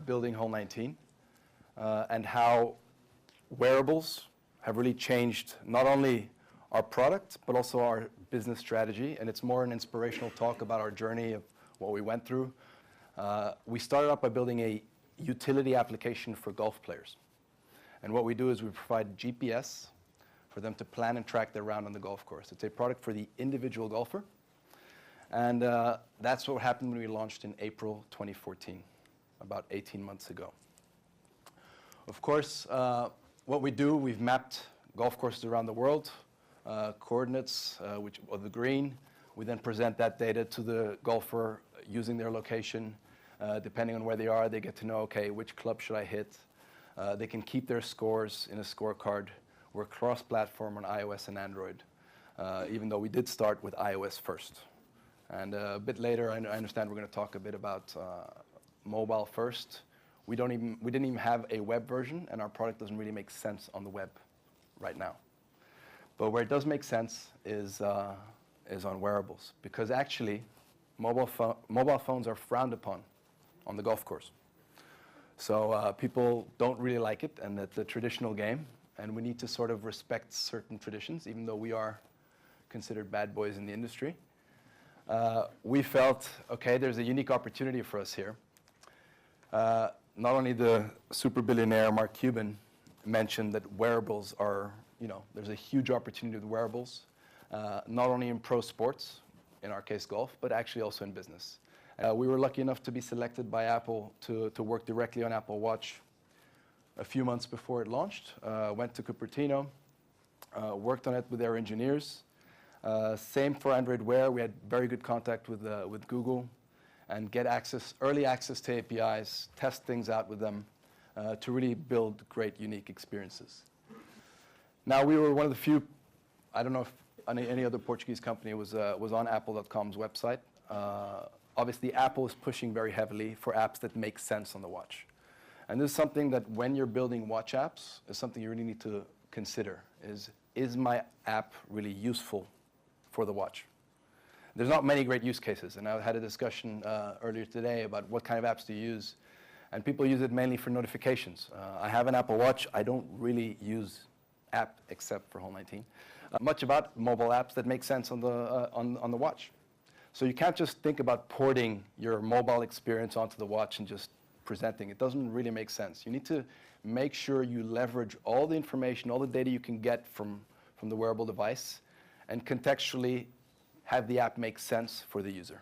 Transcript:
building Hole 19 and how wearables have really changed not only our product, but also our business strategy. And it's more an inspirational talk about our journey of what we went through. We started out by building a utility application for golf players. And what we do is we provide GPS for them to plan and track their round on the golf course. It's a product for the individual golfer. And that's what happened when we launched in April 2014, about 18 months ago. Of course, what we do, we've mapped golf courses around the world, coordinates of the green. We then present that data to the golfer using their location. Depending on where they are, they get to know, okay, which club should I hit? They can keep their scores in a scorecard. We're cross-platform on iOS and Android, even though we did start with iOS first. And a bit later, I understand we're going to talk a bit about mobile first. We didn't even have a web version, and our product doesn't really make sense on the web right now. But where it does make sense is on wearables, because actually, mobile phones are frowned upon on the golf course. So people don't really like it, and it's a traditional game, and we need to sort of respect certain traditions, even though we are considered bad boys in the industry. We felt, okay, there's a unique opportunity for us here. Not only the super billionaire Mark Cuban mentioned that wearables are, there's a huge opportunity with wearables, not only in pro sports, in our case golf, but actually also in business. We were lucky enough to be selected by Apple to work directly on Apple Watch a few months before it launched. Went to Cupertino, worked on it with their engineers. Same for Android Wear. We had very good contact with Google and get early access to APIs, test things out with them to really build great, unique experiences. Now, we were one of the few, I don't know if any other Portuguese company was on Apple.com's website. Obviously, Apple is pushing very heavily for apps that make sense on the watch. And this is something that when you're building watch apps, is something you really need to consider, is my app really useful for the watch? There's not many great use cases, and I had a discussion earlier today about what kind of apps do you use. And people use it mainly for notifications. I have an Apple Watch. I don't really use app except for Hole 19. Much about mobile apps that make sense on the watch. So you can't just think about porting your mobile experience onto the watch and just presenting. It doesn't really make sense. You need to make sure you leverage all the information, all the data you can get from the wearable device, and contextually have the app make sense for the user.